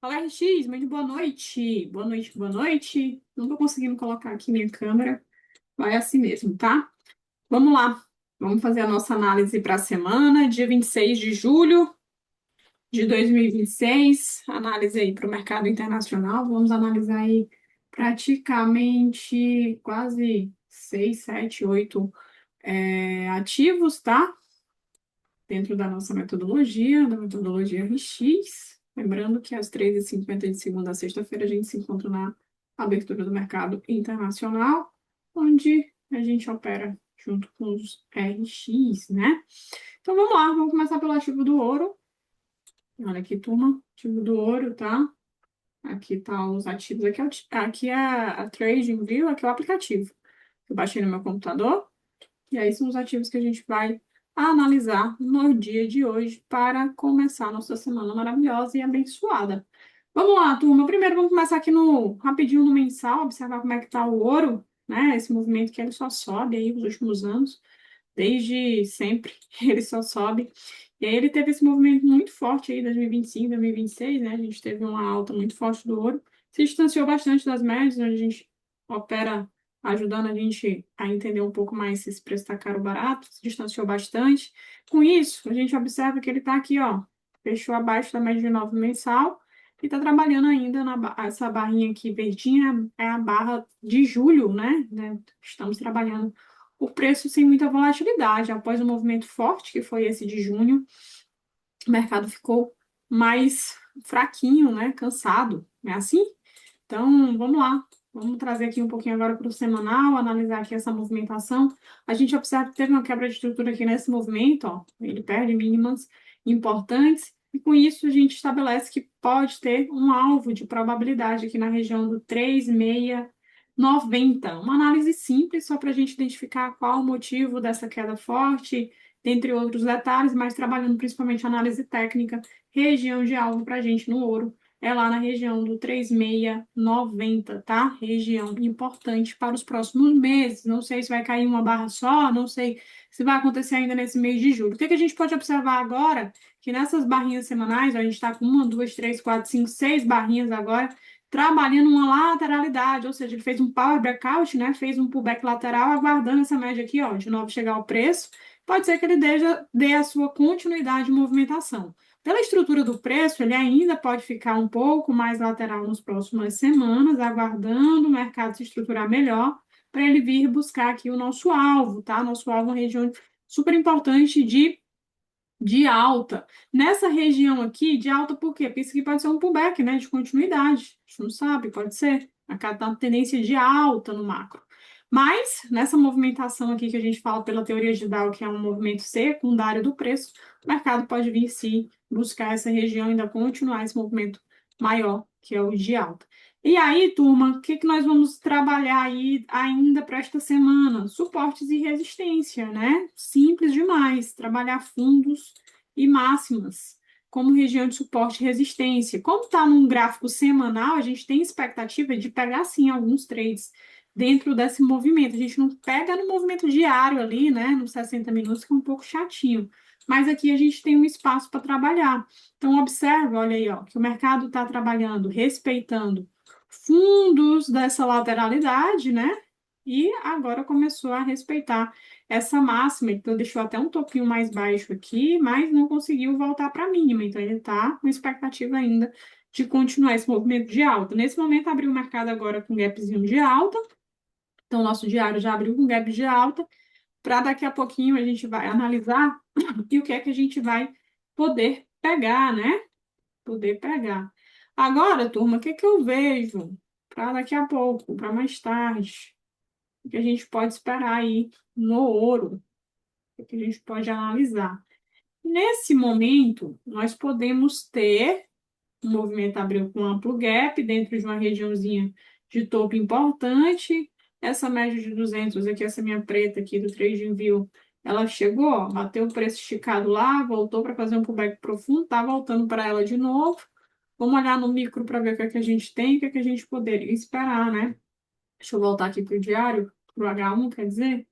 Fala, RX, muito boa noite. Boa noite, boa noite. Não tô conseguindo colocar aqui minha câmera. Vai assim mesmo, tá? Vamos lá. Vamos fazer a nossa análise para a semana, dia 26 de julho de 2026. Análise aí para o mercado internacional. Vamos analisar aí praticamente quase 6, 7, 8 ativos, tá? Dentro da metodologia RX. Lembrando que às 3h50 de segunda a sexta-feira a gente se encontra na abertura do mercado internacional, onde a gente opera junto com os RX, né? Então vamos lá, vamos começar pelo ativo do ouro. Olha aqui, turma, ativo do ouro, tá? Aqui tá os ativos, aqui é a TradingView, aqui é o aplicativo. Eu baixei no meu computador. E aí são os ativos que a gente vai analisar no dia de hoje para começar a nossa semana maravilhosa e abençoada. Vamos lá, turma. Primeiro vamos começar aqui no rapidinho no mensal, observar como é que está o ouro, né? Esse movimento que ele só sobe aí nos últimos anos, desde sempre ele só sobe. E aí ele teve esse movimento muito forte aí, 2025, 2026, né? A gente teve uma alta muito forte do ouro, se distanciou bastante das médias, onde a gente opera ajudando a gente a entender um pouco mais se esse preço está caro ou barato, se distanciou bastante. Com isso, a gente observa que ele está aqui, ó, fechou abaixo da média de 9 mensal e está trabalhando ainda essa barrinha aqui verdinha, é a barra de julho, né? Estamos trabalhando o preço sem muita volatilidade. Após o movimento forte, que foi esse de junho, o mercado ficou mais fraquinho, né? Cansado, não é assim? Então, vamos lá. Vamos trazer aqui um pouquinho agora para o semanal, analisar aqui essa movimentação. A gente observa que teve uma quebra de estrutura aqui nesse movimento, ó. Ele perde mínimas importantes, e com isso a gente estabelece que pode ter um alvo de probabilidade aqui na região do 3,690. Uma análise simples, só para a gente identificar qual o motivo dessa queda forte, dentre outros detalhes, mas trabalhando principalmente análise técnica, região de alvo para a gente no ouro é lá na região do 3,690, tá? Região importante para os próximos meses. Não sei se vai cair uma barra só, não sei se vai acontecer ainda nesse mês de julho. O que que a gente pode observar agora? Que nessas barrinhas semanais, ó, a gente está com uma, duas, três, quatro, cinco, seis barrinhas agora, trabalhando uma lateralidade, ou seja, ele fez um power breakout, né? Fez um pullback lateral, aguardando essa média aqui, ó, de novo chegar ao preço. Pode ser que ele dê a sua continuidade de movimentação. Pela estrutura do preço, ele ainda pode ficar um pouco mais lateral nas próximas semanas, aguardando o mercado se estruturar melhor, para ele vir buscar aqui o nosso alvo, tá? Nosso alvo é uma região super importante de alta. Nessa região aqui, de alta por quê? Porque isso aqui pode ser um pullback, né? De continuidade. A gente não sabe, pode ser. Acá tá uma tendência de alta no macro. Mas, nessa movimentação aqui que a gente fala pela teoria de Dow, que é um movimento secundário do preço, o mercado pode vir sim buscar essa região e ainda continuar esse movimento maior, que é o de alta. E aí, turma, o que que nós vamos trabalhar aí ainda para esta semana? Suportes e resistência, né? Simples demais. Trabalhar fundos e máximas como região de suporte e resistência. Como está num gráfico semanal, a gente tem expectativa de pegar, sim, alguns trades dentro desse movimento. A gente não pega no movimento diário ali, né? Nos 60 minutos, que é um pouco chatinho. Mas aqui a gente tem um espaço para trabalhar. Então, observe, olha aí, ó, que o mercado está trabalhando, respeitando fundos dessa lateralidade, né? E agora começou a respeitar essa máxima, então deixou até um topinho mais baixo aqui, mas não conseguiu voltar para a mínima, então ele está com expectativa ainda de continuar esse movimento de alta. Nesse momento abriu o mercado agora com gapzinho de alta, então nosso diário já abriu com gap de alta, para daqui a pouquinho a gente vai analisar e o que é que a gente vai poder pegar, né? Poder pegar. Agora, turma, o que que eu vejo para daqui a pouco, para mais tarde? O que a gente pode esperar aí no ouro? O que a gente pode analisar? Nesse momento, nós podemos ter um movimento abriu com amplo gap dentro de uma regiãozinha de topo importante. Essa média de 200 aqui, essa minha preta aqui do TradingView, ela chegou, ó, bateu o preço esticado lá, voltou para fazer um pullback profundo, tá voltando para ela de novo. Vamos olhar no micro para ver o que é que a gente tem, o que é que a gente poderia esperar, né? Deixa eu voltar aqui para o diário, para o H1, quer dizer.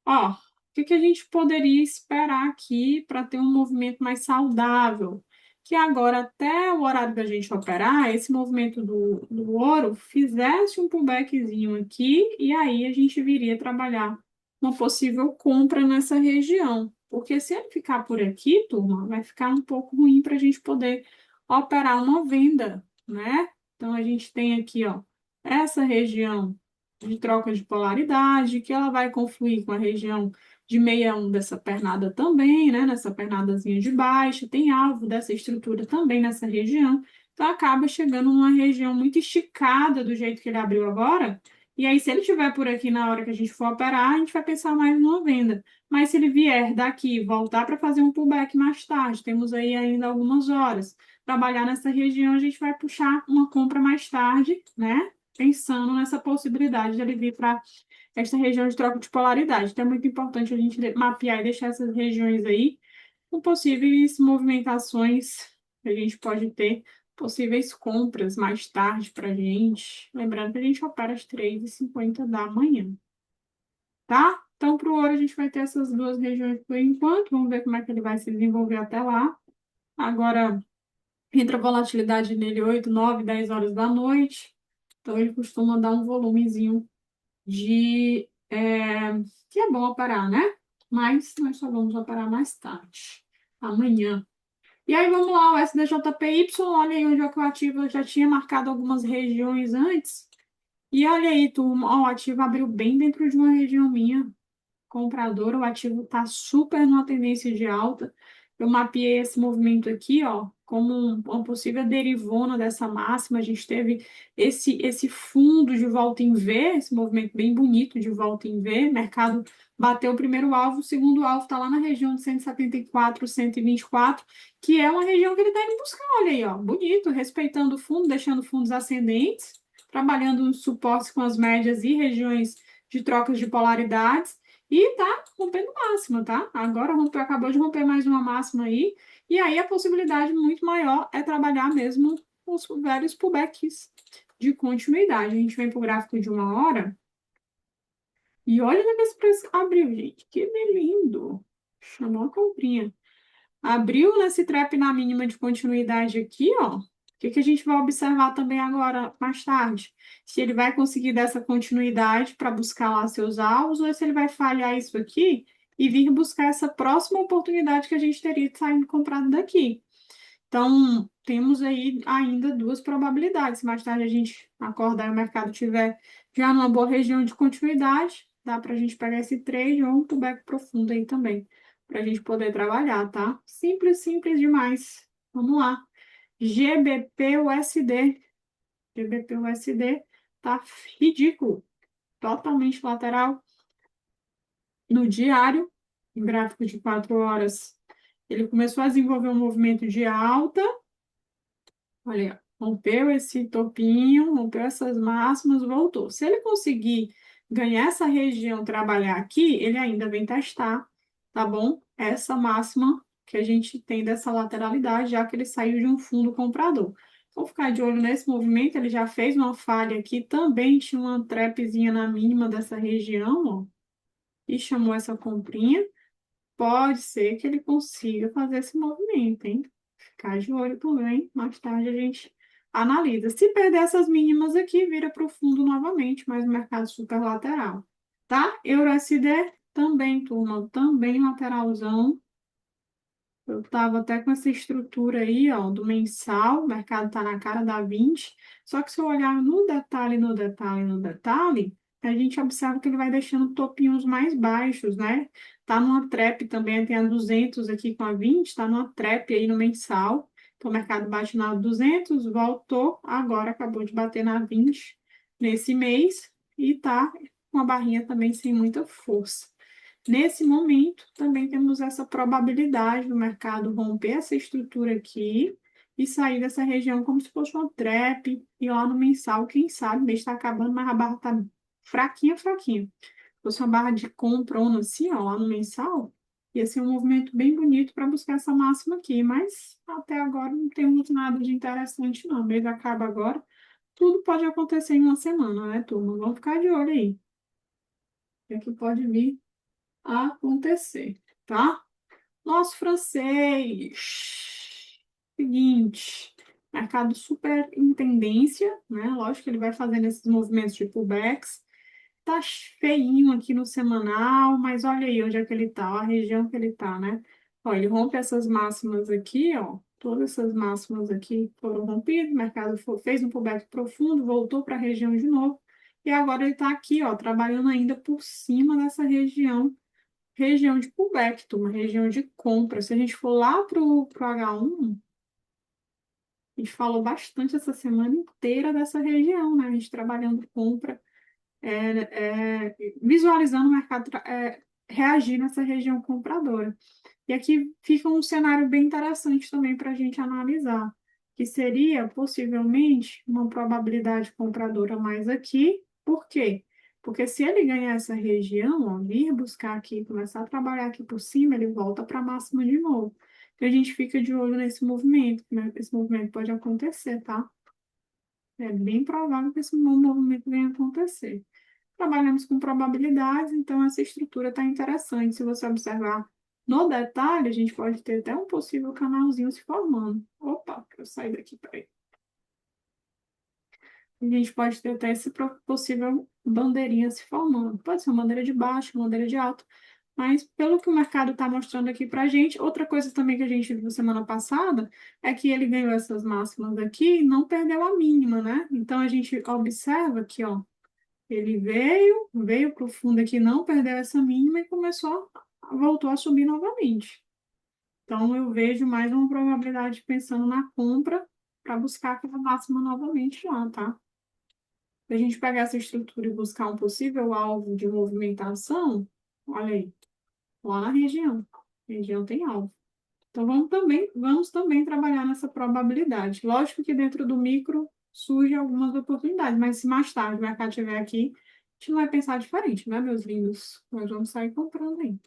Ó, o que que a gente poderia esperar aqui para ter um movimento mais saudável? que agora, até o horário da gente operar, esse movimento do ouro fizesse um pullbackzinho aqui, e aí a gente viria trabalhar uma possível compra nessa região. Porque se ele ficar por aqui, turma, vai ficar um pouco ruim para a gente poder operar uma venda, né? Então, a gente tem aqui, ó, essa região de troca de polaridade, que ela vai confluir com a região de 61 dessa pernada também, né? Nessa pernadazinha de baixo, tem alvo dessa estrutura também nessa região. Então, acaba chegando numa região muito esticada do jeito que ele abriu agora. E aí, se ele estiver por aqui na hora que a gente for operar, a gente vai pensar mais numa venda. Mas se ele vier daqui, voltar para fazer um pullback mais tarde, temos aí ainda algumas horas. Trabalhar nessa região, a gente vai puxar uma compra mais tarde, né? Pensando nessa possibilidade de ele vir para esta região de troca de polaridade. Então, é muito importante a gente mapear e deixar essas regiões aí com possíveis movimentações que a gente pode ter, possíveis compras mais tarde para a gente. Lembrando que a gente opera às 3h50 da manhã, tá? Então, para o ouro, a gente vai ter essas duas regiões por enquanto. Vamos ver como é que ele vai se desenvolver até lá. Agora, entra volatilidade nele 8, 9, 10 horas da noite. Então, ele costuma dar um volumezinho que é bom operar, né? Mas nós só vamos operar mais tarde, amanhã. E aí vamos lá, o SDJPY, olha aí onde é que o ativo já tinha marcado algumas regiões antes. E olha aí, turma, ó, o ativo abriu bem dentro de uma região minha compradora, o ativo está super numa tendência de alta. Eu mapeei esse movimento aqui, ó, como uma possível derivona dessa máxima. A gente teve esse fundo de volta em V, esse movimento bem bonito de volta em V. Mercado bateu o primeiro alvo, o segundo alvo está lá na região de 174, 124, que é uma região que ele está indo buscar. Olha aí, ó, bonito, respeitando o fundo, deixando fundos ascendentes, trabalhando nos suportes com as médias e regiões de trocas de polaridades. E tá rompendo máxima, tá? Agora rompeu, acabou de romper mais uma máxima aí. E aí a possibilidade muito maior é trabalhar mesmo os velhos pullbacks de continuidade. A gente vem para o gráfico de uma hora e olha onde esse preço abriu, gente. Que lindo! Chamou a comprinha. Abriu nesse trap na mínima de continuidade aqui, ó. O que que a gente vai observar também agora, mais tarde? Se ele vai conseguir dar essa continuidade para buscar lá seus alvos, ou se ele vai falhar isso aqui e vir buscar essa próxima oportunidade que a gente teria de saindo comprado daqui. Então, temos aí ainda duas probabilidades. Se mais tarde a gente acordar e o mercado tiver já numa boa região de continuidade, dá para a gente pegar esse trade ou um pullback profundo aí também, para a gente poder trabalhar, tá? Simples, simples demais. Vamos lá. GBP-USD. GBP-USD tá ridículo. Totalmente lateral. No diário, em gráfico de 4 horas, ele começou a desenvolver um movimento de alta. Olha, aí, ó, rompeu esse topinho, rompeu essas máximas, voltou. Se ele conseguir ganhar essa região, trabalhar aqui, ele ainda vem testar, tá bom? Essa máxima que a gente tem dessa lateralidade, já que ele saiu de um fundo comprador. Vou ficar de olho nesse movimento, ele já fez uma falha aqui, também tinha uma trapzinha na mínima dessa região, ó, e chamou essa comprinha. Pode ser que ele consiga fazer esse movimento, hein? Ficar de olho também. Mais tarde a gente analisa. Se perder essas mínimas aqui, vira para o fundo novamente, mas o mercado super lateral. Tá? EURUSD também, turma, também lateralzão. Eu estava até com essa estrutura aí, ó, do mensal, o mercado tá na cara da 20. Só que se eu olhar no detalhe, no detalhe, no detalhe, a gente observa que ele vai deixando topinhos mais baixos, né? Tá numa trap também, tem a 200 aqui com a 20, tá numa trap aí no mensal. Então o mercado bate na 200, voltou, agora acabou de bater na 20 nesse mês e tá com a barrinha também sem muita força. Nesse momento, também temos essa probabilidade do mercado romper essa estrutura aqui e sair dessa região como se fosse uma trap, e lá no mensal, quem sabe, o mês está acabando, mas a barra está fraquinha, fraquinha. Se fosse uma barra de comprona assim, ó, lá no mensal, ia ser um movimento bem bonito para buscar essa máxima aqui, mas até agora não temos nada de interessante, não. O mês acaba agora, tudo pode acontecer em uma semana, né, turma? Vamos ficar de olho aí. O que é que pode vir acontecer, tá? Nosso francês. seguinte, mercado super em tendência, né? Lógico que ele vai fazendo esses movimentos de pullbacks. Tá feinho aqui no semanal, mas olha aí onde é que ele tá, ó, a região que ele tá, né? Ó, ele rompe essas máximas aqui, ó. Todas essas máximas aqui foram rompidas, o mercado fez um pullback profundo, voltou para a região de novo, e agora ele está aqui, ó, trabalhando ainda por cima dessa região de pullback, uma região de compra. Se a gente for lá pro H1, a gente falou bastante essa semana inteira dessa região, né? A gente trabalhando compra, visualizando o mercado reagir nessa região compradora. E aqui fica um cenário bem interessante também para a gente analisar, que seria possivelmente uma probabilidade compradora mais aqui. Por quê? Porque se ele ganhar essa região, ó, vir buscar aqui, começar a trabalhar aqui por cima, ele volta para a máxima de novo. Então a gente fica de olho nesse movimento, né? Esse movimento pode acontecer, tá? É bem provável que esse movimento venha acontecer. Trabalhamos com probabilidades, então essa estrutura está interessante. Se você observar no detalhe, a gente pode ter até um possível canalzinho se formando. Opa, eu sair daqui, peraí. A gente pode ter até esse possível bandeirinha se formando. Pode ser uma bandeira de baixo, uma bandeira de alto, mas pelo que o mercado está mostrando aqui para a gente, outra coisa também que a gente viu semana passada é que ele ganhou essas máximas aqui e não perdeu a mínima, né? Então a gente observa aqui, ó. Ele veio para o fundo aqui, não perdeu essa mínima e voltou a subir novamente. Então, eu vejo mais uma probabilidade pensando na compra para buscar aquela máxima novamente lá, tá? Se a gente pegar essa estrutura e buscar um possível alvo de movimentação, olha aí, lá na região. A região tem alvo. Então, vamos também trabalhar nessa probabilidade. Lógico que dentro do micro surgem algumas oportunidades, mas se mais tarde o mercado estiver aqui, a gente não vai pensar diferente, né, meus lindos? Nós vamos sair comprando aí.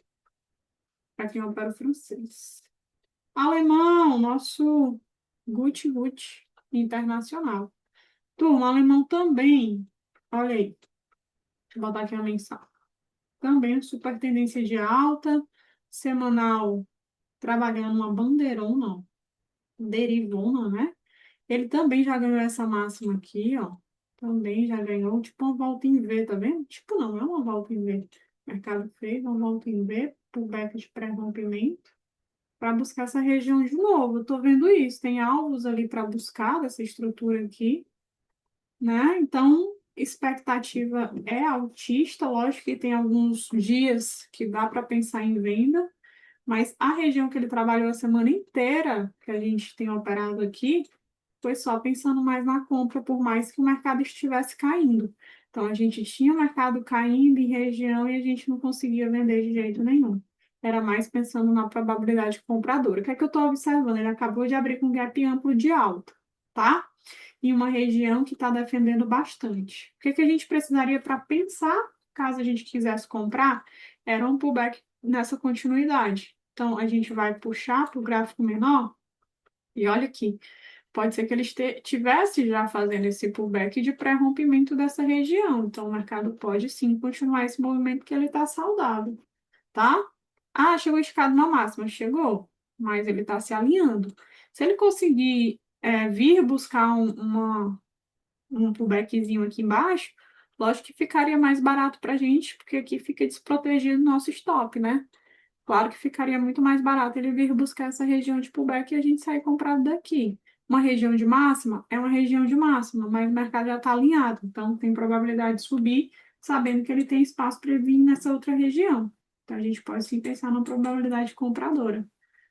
Para quem opera o francês. Alemão, nosso Gucci internacional. Turma, alemão também. Olha aí, deixa eu botar aqui uma mensagem. Também super tendência de alta, semanal trabalhando uma bandeirona, derivona, né? Ele também já ganhou essa máxima aqui, ó. Também já ganhou, tipo uma volta em V, tá vendo? Tipo, não é uma volta em V. O mercado fez uma volta em V, pullback de pré-rompimento, para buscar essa região de novo. Eu tô vendo isso, tem alvos ali para buscar dessa estrutura aqui, né? Então, expectativa é altista, lógico que tem alguns dias que dá para pensar em venda, mas a região que ele trabalhou a semana inteira, que a gente tem operado aqui, foi só pensando mais na compra, por mais que o mercado estivesse caindo. Então, a gente tinha o mercado caindo em região e a gente não conseguia vender de jeito nenhum. Era mais pensando na probabilidade compradora. O que é que eu estou observando? Ele acabou de abrir com um gap amplo de alta, tá? Em uma região que está defendendo bastante. O que é que a gente precisaria para pensar, caso a gente quisesse comprar, era um pullback nessa continuidade. Então, a gente vai puxar para o gráfico menor e olha aqui. Pode ser que ele estivesse já fazendo esse pullback de pré-rompimento dessa região. Então, o mercado pode sim continuar esse movimento que ele está saudável, tá? Ah, chegou esticado na máxima, chegou, mas ele está se alinhando. Se ele conseguir vir buscar um pullbackzinho aqui embaixo, lógico que ficaria mais barato para a gente, porque aqui fica desprotegido o nosso stop, né? Claro que ficaria muito mais barato ele vir buscar essa região de pullback e a gente sair comprado daqui. Uma região de máxima é uma região de máxima, mas o mercado já está alinhado, então tem probabilidade de subir, sabendo que ele tem espaço para vir nessa outra região. Então a gente pode sim pensar na probabilidade compradora,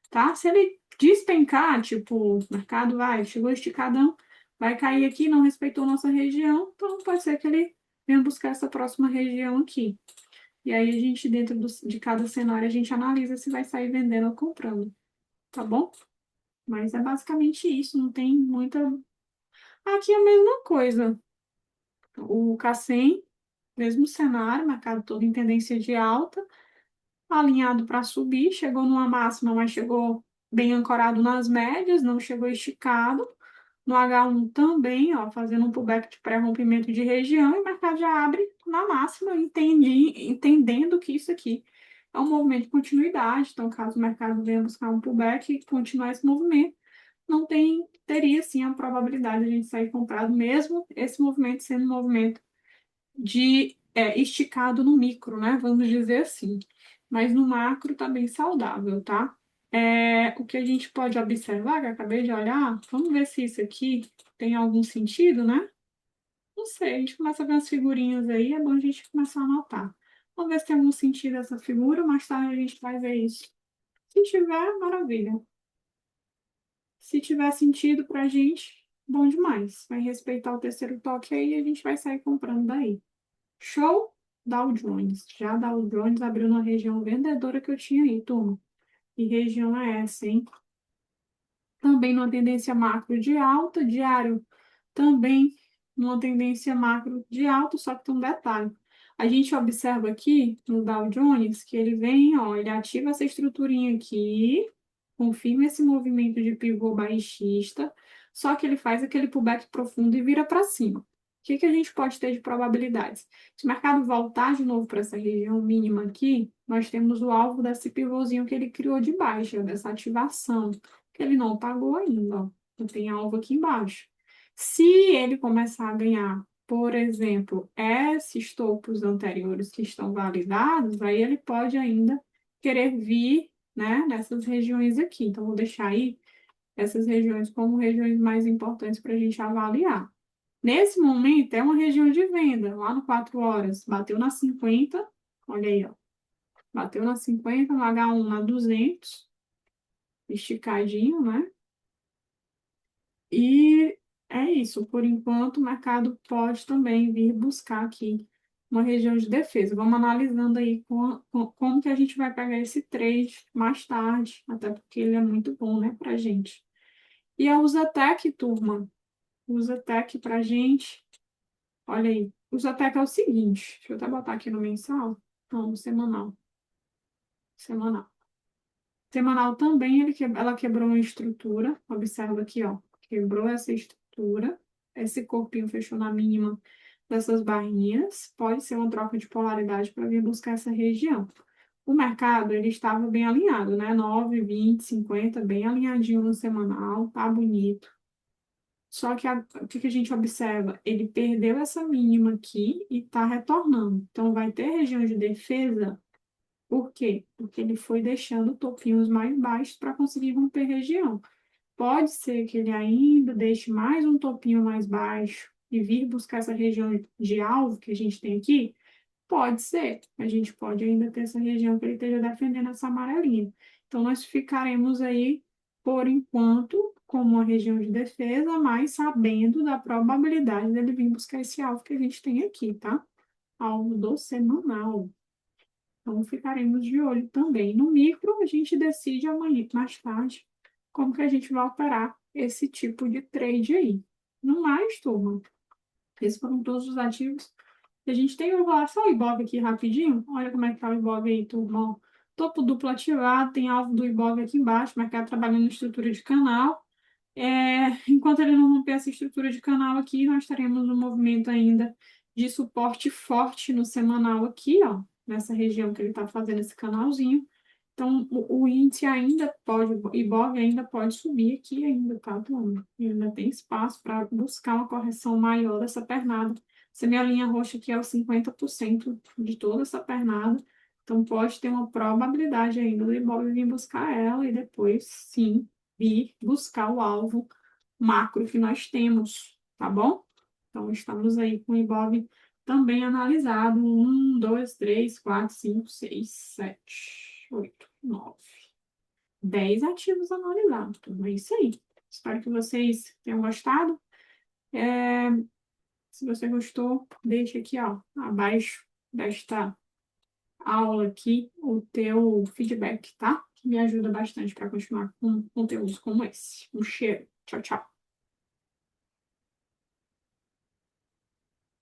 tá? Se ele despencar, tipo, o mercado chegou esticadão, vai cair aqui, não respeitou nossa região, então pode ser que ele venha buscar essa próxima região aqui. E aí a gente, dentro de cada cenário, a gente analisa se vai sair vendendo ou comprando, tá bom? Mas é basicamente isso, não tem muita. Aqui é a mesma coisa. O Cassem, mesmo cenário, mercado todo em tendência de alta, alinhado para subir, chegou numa máxima, mas chegou bem ancorado nas médias, não chegou esticado. No H1 também, ó, fazendo um pullback de pré-rompimento de região, e o mercado já abre na máxima, entendendo que isso aqui é um movimento de continuidade. Então, caso o mercado venha buscar um pullback e continuar esse movimento, não teria sim a probabilidade de a gente sair comprado, mesmo esse movimento sendo um movimento de esticado no micro, né? Vamos dizer assim. Mas no macro tá bem saudável, tá? O que a gente pode observar, que eu acabei de olhar, vamos ver se isso aqui tem algum sentido, né? Não sei, a gente começa a ver as figurinhas aí, é bom a gente começar a anotar. Vamos ver se tem algum sentido essa figura, mais tarde a gente vai ver isso. Se tiver, maravilha. Se tiver sentido pra gente, bom demais. Vai respeitar o terceiro toque aí e a gente vai sair comprando daí. Show? Dow Jones. Já Dow Jones abriu na região vendedora que eu tinha aí, turma. Que região é essa, hein? Também numa tendência macro de alta, diário também numa tendência macro de alta, só que tem um detalhe. A gente observa aqui no Dow Jones que ele vem, ó, ele ativa essa estruturinha aqui, confirma esse movimento de pivô baixista, só que ele faz aquele pullback profundo e vira para cima. O que que a gente pode ter de probabilidades? Se o mercado voltar de novo para essa região mínima aqui, nós temos o alvo desse pivôzinho que ele criou de baixa, dessa ativação, que ele não pagou ainda, ó. Então, tem alvo aqui embaixo. Se ele começar a ganhar, por exemplo, esses topos anteriores que estão validados, aí ele pode ainda querer vir, né, nessas regiões aqui. Então, vou deixar aí essas regiões como regiões mais importantes para a gente avaliar. Nesse momento, é uma região de venda, lá no 4 horas, bateu na 50, olha aí, ó, bateu na 50, no H1 na 200, esticadinho, né? E é isso, por enquanto o mercado pode também vir buscar aqui uma região de defesa. Vamos analisando aí como que a gente vai pegar esse trade mais tarde, até porque ele é muito bom, né, pra gente. E a Usatec, turma, Usatec pra gente, olha aí, Usatec é o seguinte, deixa eu até botar aqui no mensal, não, no semanal, semanal. Semanal também ela quebrou uma estrutura, observa aqui, ó, quebrou essa estrutura, esse corpinho fechou na mínima dessas barrinhas, pode ser uma troca de polaridade para vir buscar essa região. O mercado, ele estava bem alinhado, né? 9, 20, 50, bem alinhadinho no semanal, tá bonito. Só que o que que a gente observa? Ele perdeu essa mínima aqui e está retornando. Então, vai ter região de defesa. Por quê? Porque ele foi deixando topinhos mais baixos para conseguir romper região. Pode ser que ele ainda deixe mais um topinho mais baixo e vir buscar essa região de alvo que a gente tem aqui? Pode ser. A gente pode ainda ter essa região que ele esteja defendendo essa amarelinha. Então, nós ficaremos aí, por enquanto, como uma região de defesa, mas sabendo da probabilidade dele vir buscar esse alvo que a gente tem aqui, tá? Alvo do semanal. Então, ficaremos de olho também. No micro, a gente decide amanhã, mais tarde, como que a gente vai operar esse tipo de trade aí. No mais, turma, esses foram todos os ativos que a gente tem. Eu vou falar só o Ibov aqui rapidinho. Olha como é que tá o Ibov aí, turma. Topo duplo ativado, tem alvo do Ibov aqui embaixo, mercado trabalhando em estrutura de canal. Enquanto ele não romper essa estrutura de canal aqui, nós teremos um movimento ainda de suporte forte no semanal aqui, ó, nessa região que ele está fazendo esse canalzinho. Então, o índice ainda pode, o Ibov ainda pode subir aqui ainda, tá, turma? E ainda tem espaço para buscar uma correção maior dessa pernada. Essa minha linha roxa aqui é os 50% de toda essa pernada. Então, pode ter uma probabilidade ainda do Ibov vir buscar ela e depois, sim, vir buscar o alvo macro que nós temos, tá bom? Então, estamos aí com o Ibov também analisado. 1, 2, 3, 4, 5, 6, 7, 8, 9, 10 ativos analisados. Então, é isso aí. Espero que vocês tenham gostado. É, Se você gostou, deixa aqui, ó, abaixo desta aula aqui o teu feedback, tá? Que me ajuda bastante para continuar com conteúdos como esse. Um cheiro. Tchau, tchau.